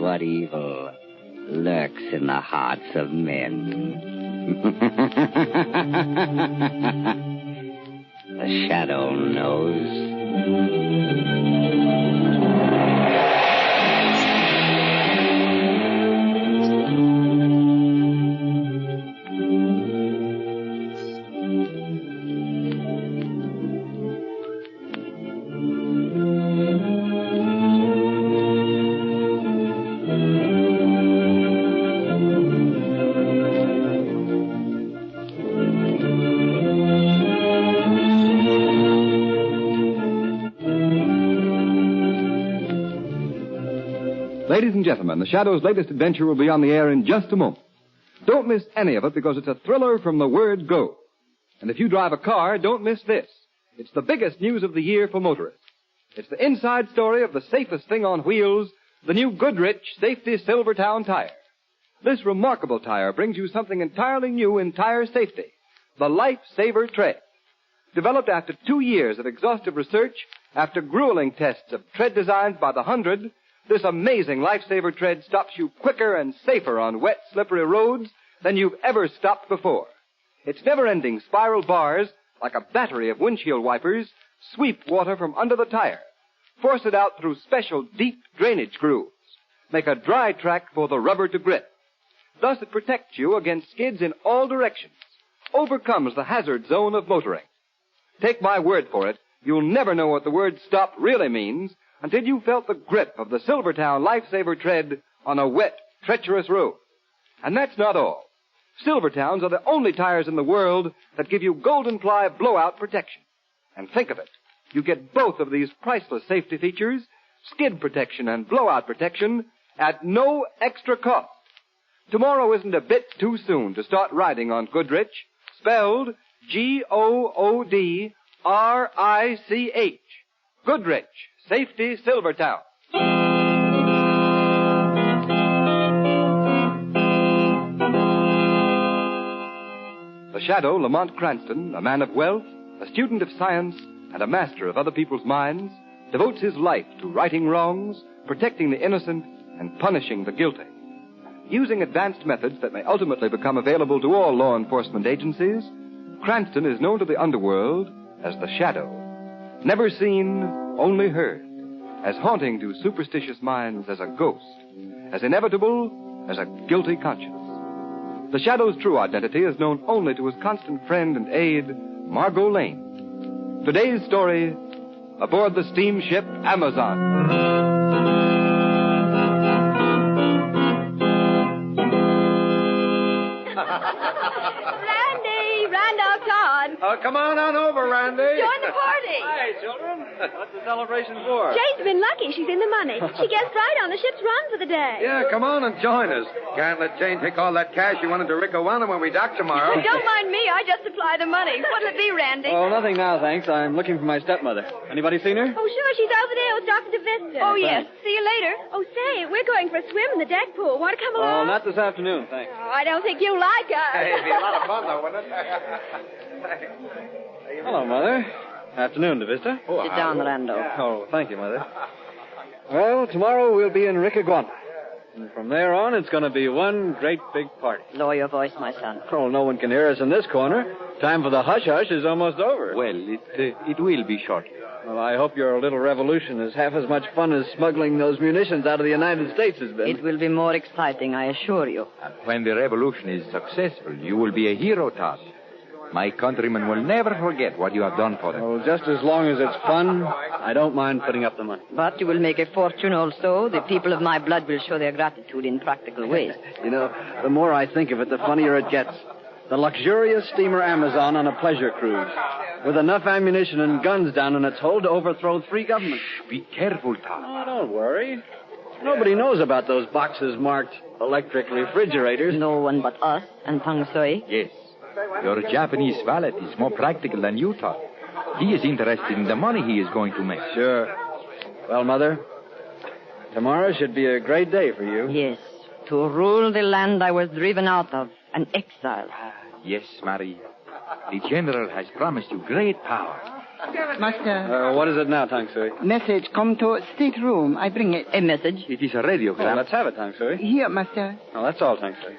what evil lurks in the hearts of men. The shadow knows. Ladies and gentlemen, The Shadow's latest adventure will be on the air in just a moment. Don't miss any of it because it's a thriller from the word go. And if you drive a car, don't miss this. It's the biggest news of the year for motorists. It's the inside story of the safest thing on wheels, the new Goodrich Safety Silvertown tire. This remarkable tire brings you something entirely new in tire safety, the Life Saver Tread. Developed after 2 years of exhaustive research, after grueling tests of tread designs by the hundred, this amazing lifesaver tread stops you quicker and safer on wet, slippery roads than you've ever stopped before. Its never-ending spiral bars, like a battery of windshield wipers, sweep water from under the tire, force it out through special deep drainage grooves, make a dry track for the rubber to grip. Thus it protects you against skids in all directions, overcomes the hazard zone of motoring. Take my word for it, you'll never know what the word stop really means until you felt the grip of the Silvertown Lifesaver Tread on a wet, treacherous road. And that's not all. Silvertowns are the only tires in the world that give you golden ply blowout protection. And think of it. You get both of these priceless safety features, skid protection and blowout protection, at no extra cost. Tomorrow isn't a bit too soon to start riding on Goodrich, spelled Goodrich. Goodrich Safety Silvertown. The Shadow, Lamont Cranston, a man of wealth, a student of science, and a master of other people's minds, devotes his life to righting wrongs, protecting the innocent, and punishing the guilty. Using advanced methods that may ultimately become available to all law enforcement agencies, Cranston is known to the underworld as the Shadow. Never seen, only heard. As haunting to superstitious minds as a ghost. As inevitable as a guilty conscience. The Shadow's true identity is known only to his constant friend and aide, Margot Lane. Today's story, aboard the steamship Amazon. Come on over, Randy. Join the party. Hi, children. What's the celebration for? Jane's been lucky. She's in the money. She guessed right on the ship's run for the day. Yeah, come on and join us. Can't let Jane take all that cash you wanted to Rickawanna when we dock tomorrow. Don't mind me. I just supply the money. What'll it be, Randy? Oh, nothing now, thanks. I'm looking for my stepmother. Anybody seen her? Oh, sure. She's over there with Dr. DeVista. Oh, yes. See you later. Oh, say, we're going for a swim in the deck pool. Want to come along? Oh, not this afternoon, thanks. Oh, I don't think you like us. Hey, it'd be a lot of fun, though, wouldn't it? Hello, Mother. Afternoon, DeVista. Sit down, Rando. Oh, thank you, Mother. Well, tomorrow we'll be in Rickawanna. And from there on, it's going to be one great big party. Lower your voice, my son. Oh, no one can hear us in this corner. Time for the hush-hush is almost over. Well, it will be shortly. Well, I hope your little revolution is half as much fun as smuggling those munitions out of the United States has been. It will be more exciting, I assure you. And when the revolution is successful, you will be a hero, Todd. My countrymen will never forget what you have done for them. Oh, just as long as it's fun, I don't mind putting up the money. But you will make a fortune also. The people of my blood will show their gratitude in practical ways. You know, the more I think of it, the funnier it gets. The luxurious steamer Amazon on a pleasure cruise, with enough ammunition and guns down in its hold to overthrow 3 governments. Shh, be careful, Todd. Oh, don't worry. Nobody knows about those boxes marked electric refrigerators. No one but us and Pang Soi. Yes. Your Japanese valet is more practical than you thought. He is interested in the money he is going to make. Sure. Well, Mother, tomorrow should be a great day for you. Yes. To rule the land I was driven out of, an exile. Yes, Marie. The general has promised you great power. Master, What is it now, Tang Sui? message come to stateroom. I bring it. A message. It is a radiogram. Oh, let's have it, Tang Sui. Here, master. Oh, that's all, Tang Sui.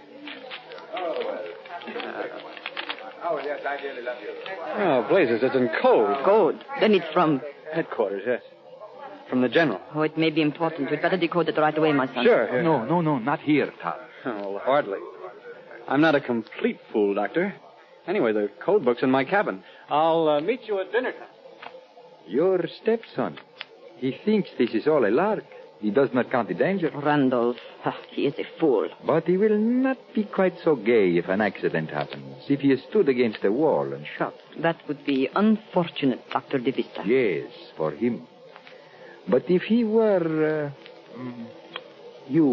Oh, blazes, it's in code. Code. Then it's from... Headquarters, yes. From the general. Oh, it may be important. We'd better decode it right away, my son. Sure. Here. No, not here, Todd. Oh, hardly. I'm not a complete fool, Doctor. Anyway, the code book's in my cabin. I'll meet you at dinner time. Your stepson. He thinks this is all a lark. He does not count the danger. Randolph. He is a fool. But he will not be quite so gay if an accident happens. If he is stood against a wall and shot. That would be unfortunate, Dr. De Vista. Yes, for him. But if he were... you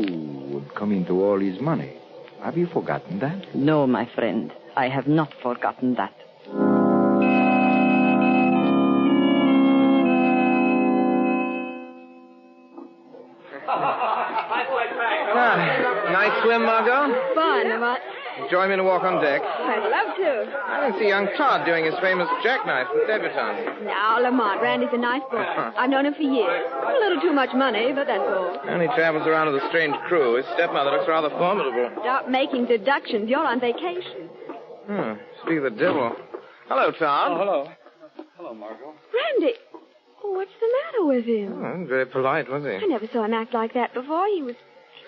would come into all his money. Have you forgotten that? No, my friend. I have not forgotten that. Nice swim, Margot? Fun, Lamont. Join me to walk on deck. I'd love to. I didn't see young Todd doing his famous jackknife with debutante. Now, Lamont, Randy's a nice boy. I've known him for years. A little too much money, but that's all. And he travels around with a strange crew. His stepmother looks rather formidable. Stop making deductions. You're on vacation. Speak of the devil. Hello, Todd. Oh, hello. Hello, Margot. Randy! Oh, what's the matter with him? Very polite, was I he? never saw him act like that before. He was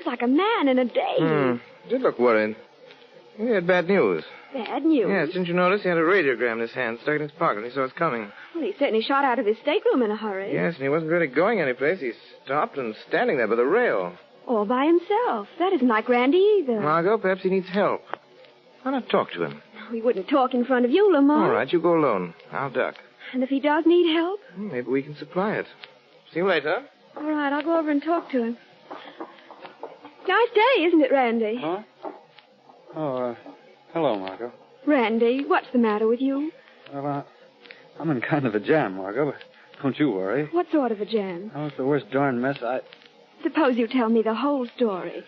like a man in a daze. Did look worried. He had bad news. Bad news. Yes, didn't you notice he had a radiogram in his hand, stuck in his pocket, and he saw us coming? Well, he certainly shot out of his stateroom in a hurry. Yes, and he wasn't really going anyplace. He stopped and standing there by the rail. All by himself. That isn't like Randy either. Margot, perhaps he needs help. Why not talk to him? He wouldn't talk in front of you, Lamont. All right, you go alone. I'll duck. And if he does need help? Maybe we can supply it. See you later. All right, I'll go over and talk to him. Nice day, isn't it, Randy? Huh? Oh, hello, Margot. Randy, what's the matter with you? Well, I'm in kind of a jam, Margot, but don't you worry. What sort of a jam? Oh, it's the worst darn mess Suppose you tell me the whole story.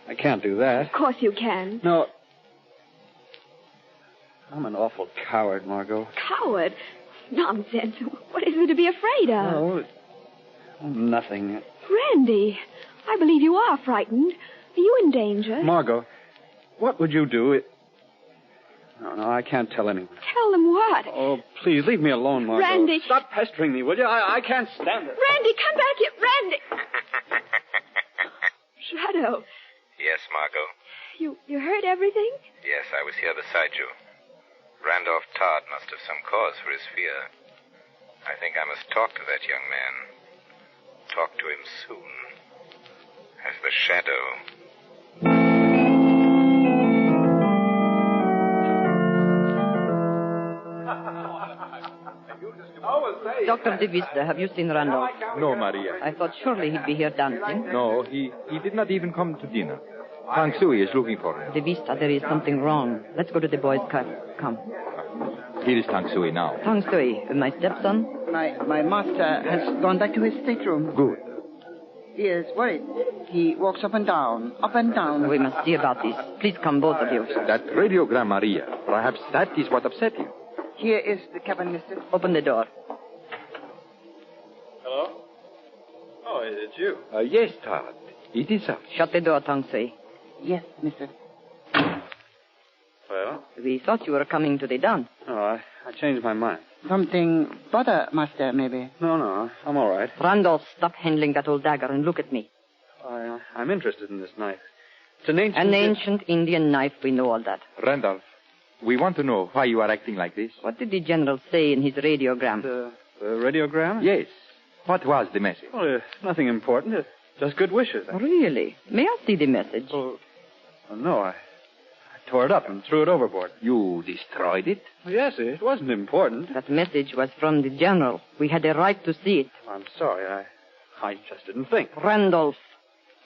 I can't do that. Of course you can. No. I'm an awful coward, Margot. Coward? Nonsense. What is there to be afraid of? Oh, nothing. Randy, I believe you are frightened. Are you in danger? Margot, what would you do? No, I can't tell anyone. Tell them what? Oh, please, leave me alone, Margot. Randy. Stop pestering me, will you? I can't stand it. Randy, come back here. Randy! Shadow, Yes, Margot. you heard everything? Yes, I was here beside you. Randolph Todd must have some cause for his fear. I think I must talk to that young man. Talk to him soon. As the shadow. Dr. De Vista, have you seen Randolph? No, Maria. I thought surely he'd be here dancing. No, he did not even come to dinner. Tang Sui is looking for him. De Vista, there is something wrong. Let's go to the boys' car. Come. Here is Tang Sui now. Tang Sui, my stepson. My master has gone back to his stateroom. Good. He is worried. He walks up and down, up and down. We must see about this. Please come, both of you. That radiogram, Maria. Perhaps that is what upset you. Here is the cabin, mister. Open the door. Hello? Oh, it's you. Yes, Todd. It is us. Shut the door, Tang Sui. Yes, mister. Well? We thought you were coming to the dance. Oh, I changed my mind. Something bother, master, maybe. No, I'm all right. Randolph, stop handling that old dagger and look at me. I'm interested in this knife. It's an ancient... An ancient Indian knife, we know all that. Randolph, we want to know why you are acting like this. What did the general say in his radiogram? The radiogram? Yes. What was the message? Well, nothing important. It's just good wishes. Really? May I see the message? Oh, no, I tore it up and threw it overboard. You destroyed it? Well, yes, it wasn't important. That message was from the general. We had a right to see it. I'm sorry. I just didn't think. Randolph.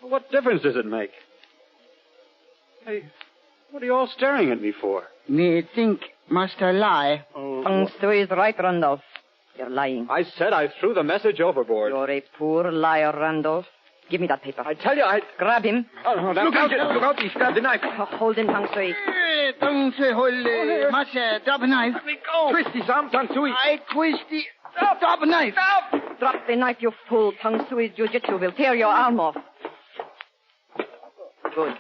What difference does it make? Hey, what are you all staring at me for? Me think master lie. Tang Sui is right, Randolph. You're lying. I said I threw the message overboard. You're a poor liar, Randolph. Give me that paper. I tell you, Grab him. Oh, no, look out, he stabbed the knife. Hold him, Tang Sui. Tang Sui, hold. Master, drop a knife. Let me go. Twist his arm, Tang Sui. I twist the... Drop a knife. Stop. Drop the knife, you fool. Tang Sui's jiu-jitsu will tear your arm off. Good.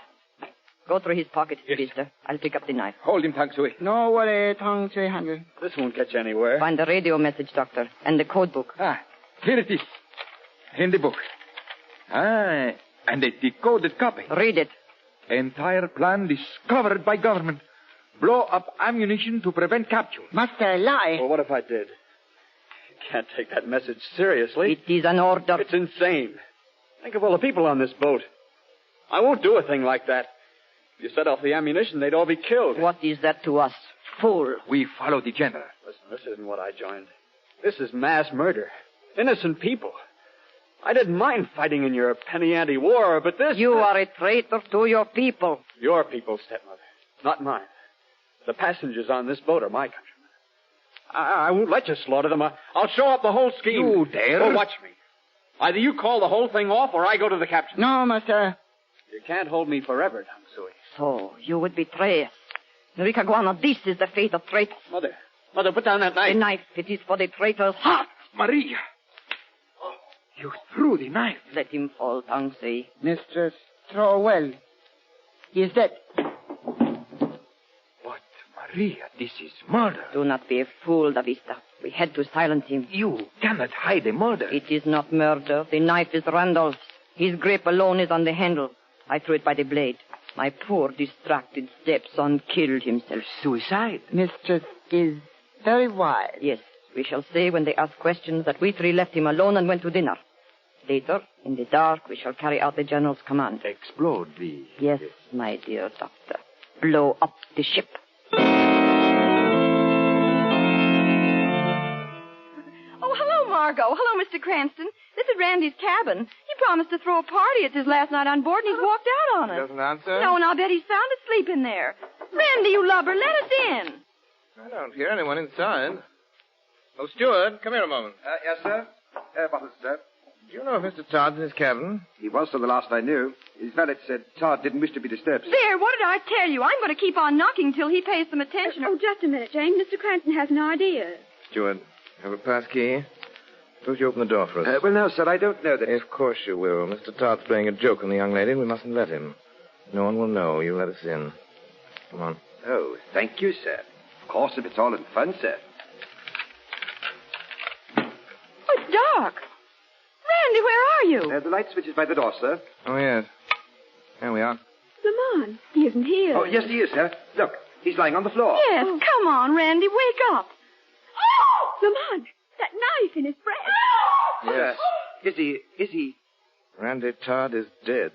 Go through his pockets, mister. I'll pick up the knife. Hold him, Tang Sui. No worry, Tang Sui handle. This won't get you anywhere. Find the radio message, Doctor, and the code book. Here it is. In the book. And a decoded copy. Read it. Entire plan discovered by government. Blow up ammunition to prevent capture. Master, lie. Well, what if I did? You can't take that message seriously. It is an order. It's insane. Think of all the people on this boat. I won't do a thing like that. If you set off the ammunition, they'd all be killed. What is that to us? Fool. We follow the general. Listen, this isn't what I joined. This is mass murder. Innocent people. I didn't mind fighting in your penny ante war, but this... You are a traitor to your people. Your people, stepmother. Not mine. The passengers on this boat are my countrymen. I won't let you slaughter them. I'll show up the whole scheme. You dare? Well, watch me. Either you call the whole thing off, or I go to the captain. No, Master. You can't hold me forever, Tang Sui. So, you would betray us. Enricaguana, this is the fate of traitors. Mother, put down that knife. The knife, it is for the traitor's heart. Maria! You threw the knife. Let him fall, Tang Sui. Mistress, throw well. He is dead. But, Maria, this is murder. Do not be a fool, Davista. We had to silence him. You cannot hide a murder. It is not murder. The knife is Randolph's. His grip alone is on the handle. I threw it by the blade. My poor, distracted stepson killed himself. Suicide. Mistress is very wise. Yes, we shall say when they ask questions that we three left him alone and went to dinner. Later, in the dark, we shall carry out the general's command. Explode the... Yes, my dear doctor. Blow up the ship. Oh, hello, Margot. Hello, Mr. Cranston. This is Randy's cabin. He promised to throw a party. It's his last night on board, and he's walked out on us. Doesn't answer? No, and I'll bet he's sound asleep in there. Randy, you lubber, let us in. I don't hear anyone inside. Oh, steward, come here a moment. Yes, sir? Bottles, sir. Do you know if Mr. Todd's in his cabin? He was till the last I knew. His valet said Todd didn't wish to be disturbed. There, what did I tell you? I'm going to keep on knocking till he pays some attention. Oh, just a minute, Jane. Mr. Cranston has an idea. Steward, have a pass key? Suppose you open the door for us. Well, no, sir, I don't know that... Of course you will. Mr. Todd's playing a joke on the young lady, and we mustn't let him. No one will know. You let us in. Come on. Oh, thank you, sir. Of course, if it's all in fun, sir. Oh, it's dark. Randy, where are you? The light switch is by the door, sir. Oh, yes. There we are. Lamont, he isn't here. Oh, yes, he is, sir. Look, he's lying on the floor. Yes, come on, Randy, wake up. Lamont, that knife in his breast. Yes. Is he... Randy Todd is dead.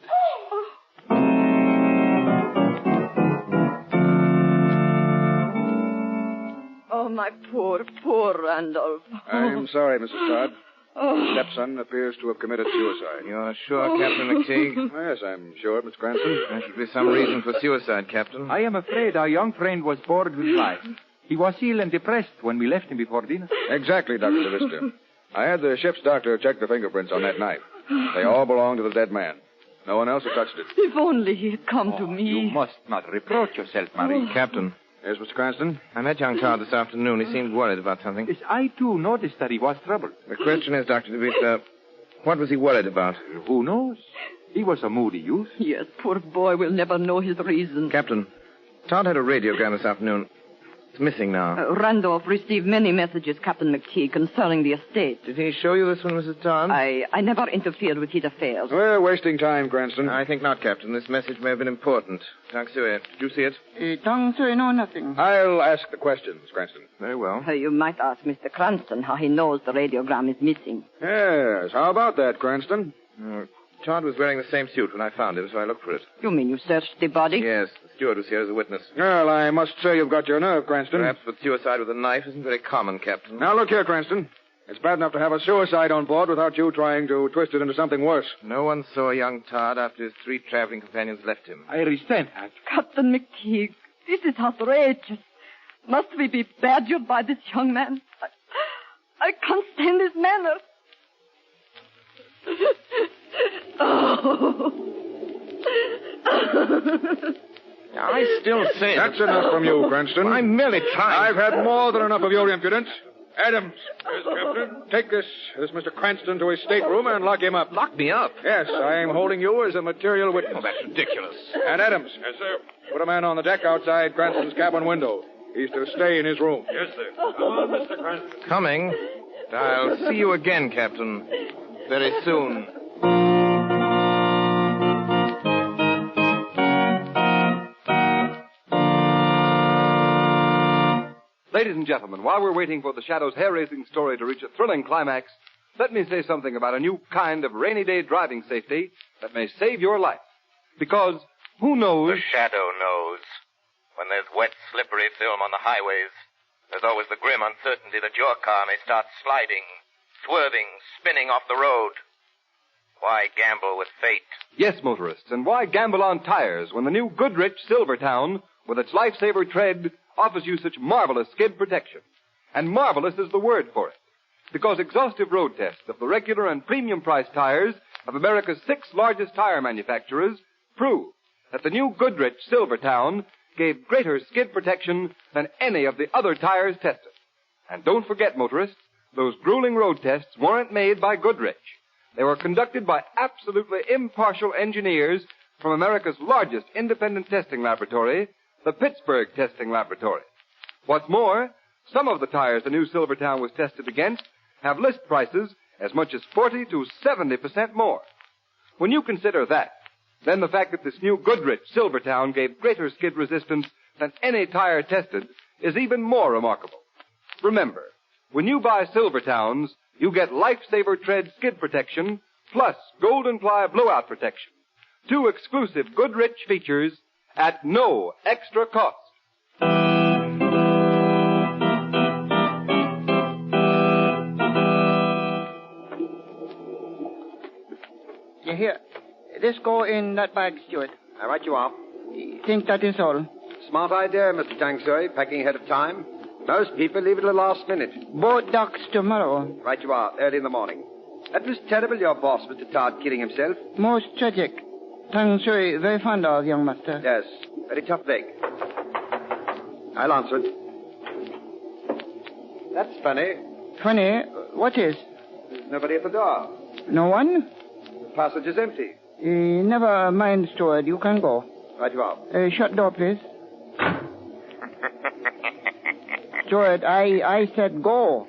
Oh, my poor, poor Randolph. I'm sorry, Mrs. Todd. Oh. Stepson appears to have committed suicide. You're sure, Captain McTeague? Yes, I'm sure, Mr. Cranston. There should be some reason for suicide, Captain. I am afraid our young friend was bored with life. He was ill and depressed when we left him before dinner. Exactly, Dr. DeVista. I had the ship's doctor check the fingerprints on that knife. They all belong to the dead man. No one else has touched it. If only he had come to me. You must not reproach yourself, Marie. Captain, Yes, Mr. Cranston? I met young Todd this afternoon. He seemed worried about something. Yes, I, too, noticed that he was troubled. The question is, Dr. DeVita, what was he worried about? Who knows? He was a moody youth. Yes, poor boy will never know his reason. Captain, Todd had a radiogram this afternoon. It's missing now. Randolph received many messages, Captain McTeague, concerning the estate. Did he show you this one, Mrs. Todd? I never interfered with his affairs. We're wasting time, Cranston. I think not, Captain. This message may have been important. Tang Sui, did you see it? Tang Sui, no, nothing. I'll ask the questions, Cranston. Very well. You might ask Mr. Cranston how he knows the radiogram is missing. Yes, how about that, Cranston? Todd was wearing the same suit when I found him, so I looked for it. You mean you searched the body? Yes, the steward was here as a witness. Well, I must say you've got your nerve, Cranston. Perhaps but suicide with a knife isn't very common, Captain. Now, look here, Cranston. It's bad enough to have a suicide on board without you trying to twist it into something worse. No one saw young Todd after his 3 traveling companions left him. I resent that. Captain McTeague, this is outrageous. Must we be badgered by this young man? I can't stand his manners. Oh. I still say... That's enough from you, Cranston. I'm merely trying... I've had more than enough of your impudence. Adams, yes, Captain, take this Mr. Cranston to his stateroom and lock him up. Lock me up? Yes, I am holding you as a material witness. Oh, that's ridiculous. And Adams. Yes, sir. Put a man on the deck outside Cranston's cabin window. He's to stay in his room. Yes, sir. Come on, Mr. Cranston. Coming. I'll see you again, Captain. Very soon. Ladies and gentlemen, while we're waiting for the Shadow's hair-raising story to reach a thrilling climax, let me say something about a new kind of rainy-day driving safety that may save your life. Because who knows... The Shadow knows. When there's wet, slippery film on the highways, there's always the grim uncertainty that your car may start sliding, swerving, spinning off the road. Why gamble with fate? Yes, motorists, and why gamble on tires when the new Goodrich Silvertown, with its lifesaver tread, offers you such marvelous skid protection? And marvelous is the word for it, because exhaustive road tests of the regular and premium price tires of America's 6 largest tire manufacturers prove that the new Goodrich Silvertown gave greater skid protection than any of the other tires tested. And don't forget, motorists, those grueling road tests weren't made by Goodrich. They were conducted by absolutely impartial engineers from America's largest independent testing laboratory, the Pittsburgh Testing Laboratory. What's more, some of the tires the new Silvertown was tested against have list prices as much as 40 to 70% more. When you consider that, then the fact that this new Goodrich Silvertown gave greater skid resistance than any tire tested is even more remarkable. Remember, when you buy Silvertowns, you get Lifesaver Tread skid protection plus Golden Ply blowout protection. 2 exclusive Goodrich features at no extra cost. Yeah, here. This go in that bag, Stuart. Right you are. Think that is all. Smart idea, Mr. Tangsui, packing ahead of time. Most people leave it to the last minute. Boat docks tomorrow. Right you are, early in the morning. That was terrible, your boss, Mr. Todd, killing himself. Most tragic. Tang Sui very fond of, young master. Yes, very tough break. I'll answer it. That's funny. Funny? What is? There's nobody at the door. No one? The passage is empty. Never mind, steward. You can go. Right you are. Shut door, please. Steward, I said go.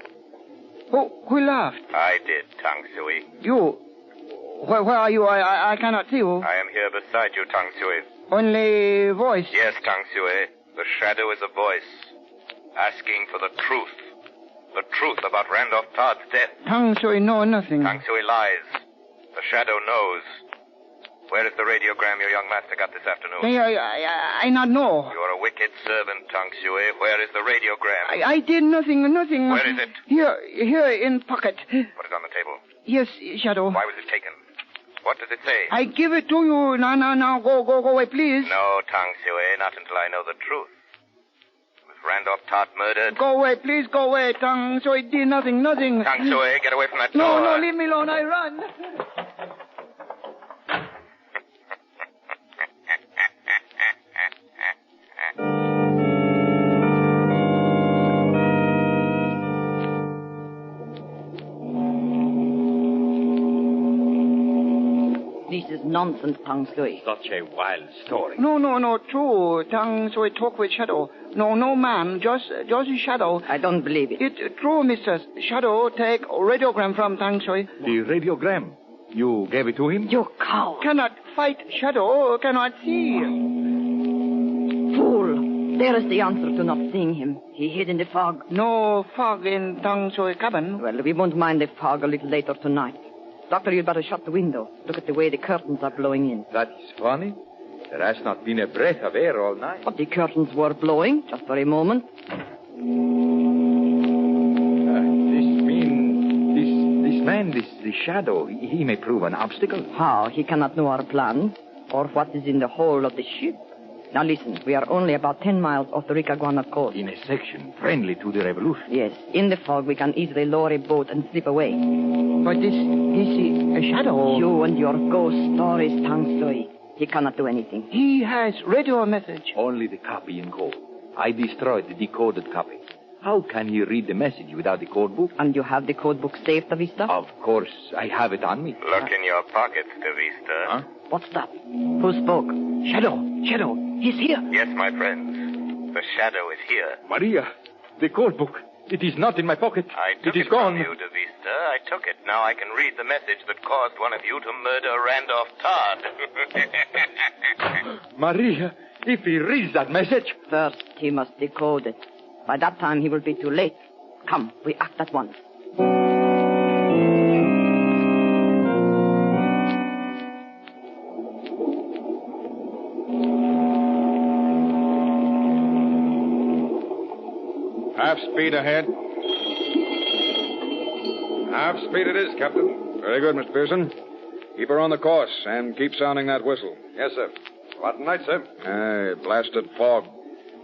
Who laughed? I did, Tang Sui. You? Where are you? I cannot see you. I am here beside you, Tang Sui. Only voice? Yes, Tang Sui. The Shadow is a voice, asking for the truth. The truth about Randolph Todd's death. Tang Sui know nothing. Tang Sui lies. The Shadow knows. Where is the radiogram your young master got this afternoon? I not know. You are a wicked servant, Tang Sui. Where is the radiogram? I did nothing. Where is it? Here in pocket. Put it on the table. Yes, Shadow. Why was it taken? What does it say? I give it to you. Now, go away, please. No, Tang Sui, not until I know the truth. Was Randolph Todd murdered? Go away, please, go away. Tang Sui did nothing. Tang Sui, get away from that door. No, leave me alone. I run. This is nonsense, Tang Sui. Such a wild story. No, true. Tang Sui talk with Shadow. No, ma'am, just Shadow. I don't believe it. It true, mistress. Shadow take radiogram from Tang Sui. The radiogram? You gave it to him? You coward. Cannot fight Shadow, cannot see. Fool. There is the answer to not seeing him. He hid in the fog. No fog in Tang Sui cabin. Well, we won't mind the fog a little later tonight. Doctor, you'd better shut the window. Look at the way the curtains are blowing in. That is funny. There has not been a breath of air all night. But the curtains were blowing, just for a moment. The Shadow, he may prove an obstacle. How? He cannot know our plan, or what is in the hold of the ship. Now listen, we are only about 10 miles off the Ricaguana coast. In a section friendly to the revolution. Yes, in the fog we can easily lower a boat and slip away. But this is a shadow. You and your ghost stories, Tang Sui. He cannot do anything. He has read your message. Only the copy in code. I destroyed the decoded copy. How can he read the message without the code book? And you have the code book saved, De Vista? Of course, I have it on me. Look in your pockets, De Vista. Huh? What's that? Who spoke? Shadow. He's here. Yes, my friends. The shadow is here. Maria, the code book. It is not in my pocket. I took it is from gone. you, De Vista. I took it. Now I can read the message that caused one of you to murder Randolph Todd. Maria, if he reads that message... First, he must decode it. By that time, he will be too late. Come, we act at once. Half speed ahead. Half speed it is, Captain. Very good, Mr. Pearson. Keep her on the course and keep sounding that whistle. Yes, sir. Rotten night, sir. Blasted fog.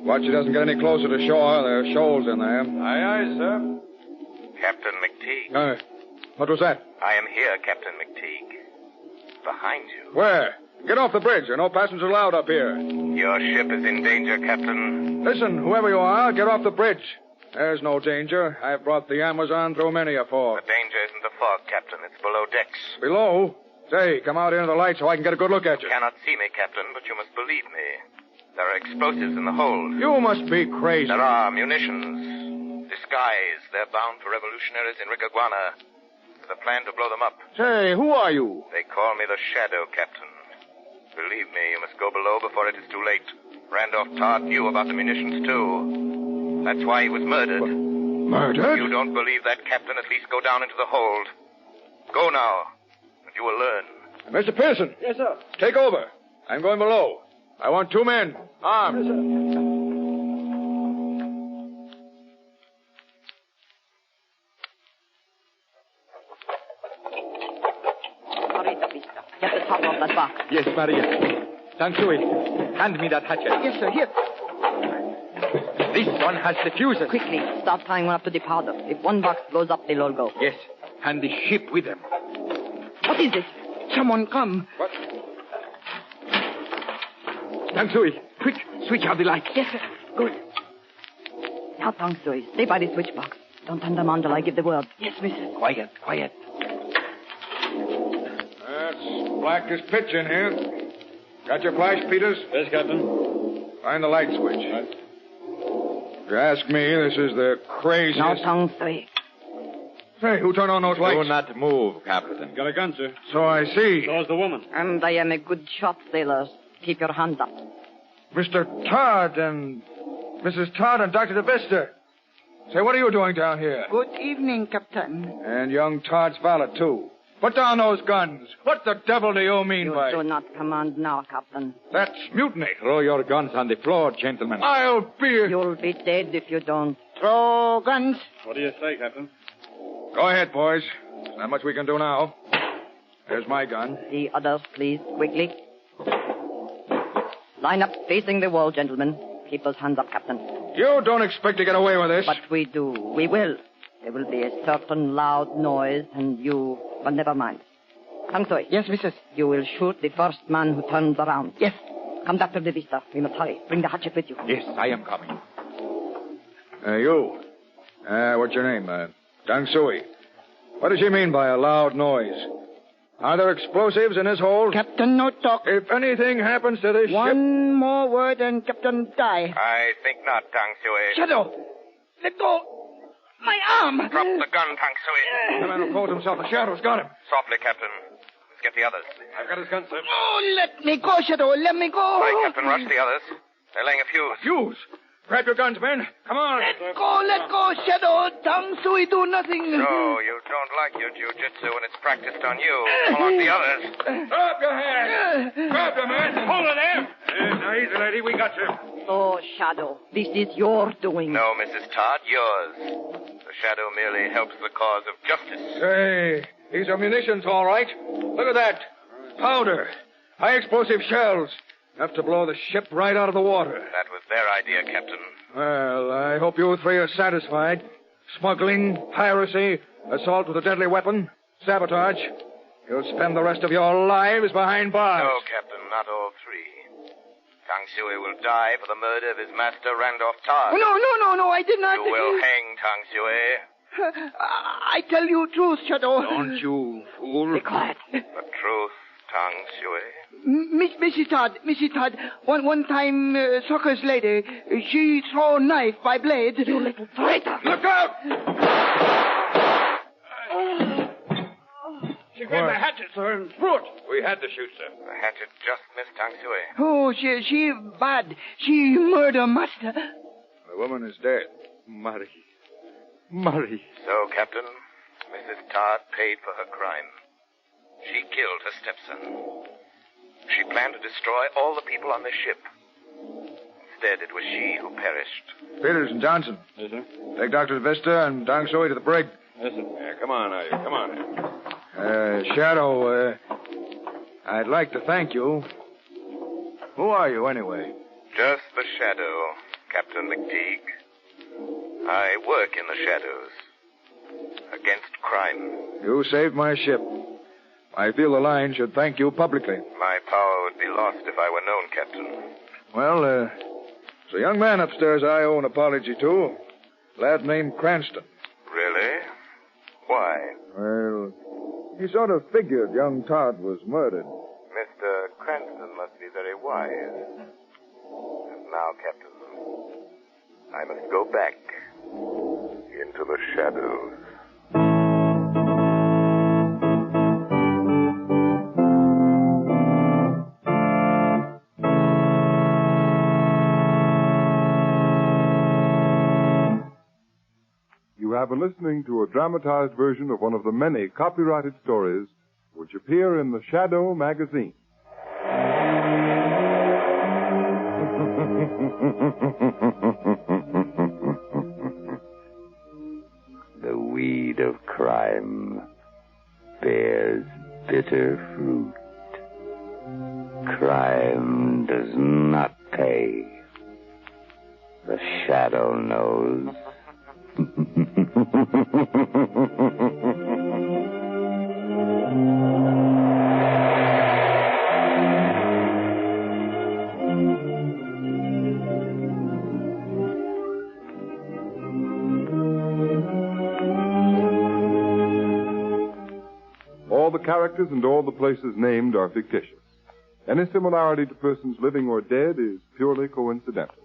Watch she doesn't get any closer to shore. There are shoals in there. Aye, aye, sir. Captain McTeague. What was that? I am here, Captain McTeague. Behind you. Where? Get off the bridge. There are no passengers allowed up here. Your ship is in danger, Captain. Listen, whoever you are, get off the bridge. There's no danger. I've brought the Amazon through many a fog. The danger isn't the fog, Captain. It's below decks. Below? Say, come out into the light so I can get a good look at you. You cannot see me, Captain, but you must believe me. There are explosives in the hold. You must be crazy. There are munitions. Disguised. They're bound for revolutionaries in Ricaguana with a plan to blow them up. Say, who are you? They call me the Shadow, Captain. Believe me, you must go below before it is too late. Randolph Todd knew about the munitions, too. That's why he was murdered. Murdered? If you don't believe that, Captain, at least go down into the hold. Go now, and you will learn. Mr. Pearson. Yes, sir. Take over. I'm going below. I want 2 men, armed. Yes, sir. Hurry, De Vista. Get the top of that box. Yes, Maria. Tansui, hand me that hatchet. Yes, sir. Here. This one has the fuses. Quickly, start tying one up to the powder. If one box blows up, they'll all go. Yes, and the ship with them. What is it? Someone come. What? Tansui, quick, switch out the lights. Yes, sir. Good. Now, Tang Sui, stay by the switch box. Don't turn them on till I give the word. Yes, missus. Quiet, quiet. It's black as pitch in here. Got your flash, Peters? Yes, Captain. Find the light switch. Right. If you ask me, this is the craziest... Now, Tang Sui. Hey, who turned on those lights? Do not move, Captain. Got a gun, sir. So I see. So's the woman. And I am a good shot, sailors. Keep your hands up. Mr. Todd and Mrs. Todd and Dr. DeVista. Say, what are you doing down here? Good evening, Captain. And young Todd's valet, too. Put down those guns. What the devil do you mean You by... do not command now, Captain. That's mutiny. Throw your guns on the floor, gentlemen. I'll be... You'll be dead if you don't. Throw guns. What do you say, Captain? Go ahead, boys. There's not much we can do now. There's my gun. The others, please, quickly. Line up facing the wall, gentlemen. Keep those hands up, Captain. You don't expect to get away with this. But we do. We will. There will be a certain loud noise, and you... But never mind. Tang Sui. Yes, missus. You will shoot the first man who turns around. Yes. Come, Dr. De Vista. We must hurry. Bring the hatchet with you. Yes, I am coming. You. What's your name? Tang Sui. What does she mean by a loud noise? Are there explosives in this hold? Captain, no talk. If anything happens to this ship... One more word and Captain die. I think not, Tang Sui. Shadow! Let go! My arm! Drop the gun, Tang Sui. The man who calls himself a Shadow's got him. Softly, Captain. Let's get the others. I've got his gun, sir. Oh, let me go, Shadow. Let me go. All right, Captain, rush the others. They're laying a fuse. Fuse? Grab your guns, men. Come on. Let go, Shadow. Tang Sui do nothing. So, you don't like your jiu-jitsu when it's practiced on you. Pull out the others. Drop your hands. Grab them, man. Hold it there. Now, easy, lady. We got you. Oh, Shadow, this is your doing. No, Mrs. Todd, yours. The Shadow merely helps the cause of justice. Hey, these are munitions, all right. Look at that. Powder. High explosive shells. Enough to blow the ship right out of the water. That was their idea, Captain. Well, I hope you three are satisfied. Smuggling, piracy, assault with a deadly weapon, sabotage. You'll spend the rest of your lives behind bars. No, Captain, not all three. Tang Shui will die for the murder of his master, Randolph Todd. No, I did not... You will hang Tang Shui. I tell you truth, Shadow. Don't you, fool. Be quiet. The truth, Tang Shui. Mrs. Todd, one time, Soccer's lady, she throw knife by blade. You little traitor. Look out! She grabbed the hatchet, sir, and threw it. We had to shoot, sir. The hatchet just missed Tang Shui. Oh, she bad. She murder master. The woman is dead. Marie. So, Captain, Mrs. Todd paid for her crime. She killed her stepson. She planned to destroy all the people on the ship. Instead, it was she who perished. Peters and Johnson. Yes, sir. Take Dr. Vista and Tang Shui to the brig. Yes, sir. Yeah, come on, now, you. Come on. Shadow, I'd like to thank you. Who are you, anyway? Just the shadow, Captain McTeague. I work in the shadows. Against crime. You saved my ship. I feel the line should thank you publicly. My power would be lost if I were known, Captain. Well, there's a young man upstairs I owe an apology to. Lad named Cranston. Really? Why? Well, he sort of figured young Todd was murdered. Mr. Cranston must be very wise. And now, Captain, I must go back into the shadows. You have been listening to a dramatized version of one of the many copyrighted stories which appear in the Shadow magazine. The weed of crime bears bitter fruit. Crime does not pay. The shadow knows. All the characters and all the places named are fictitious. Any similarity to persons living or dead is purely coincidental.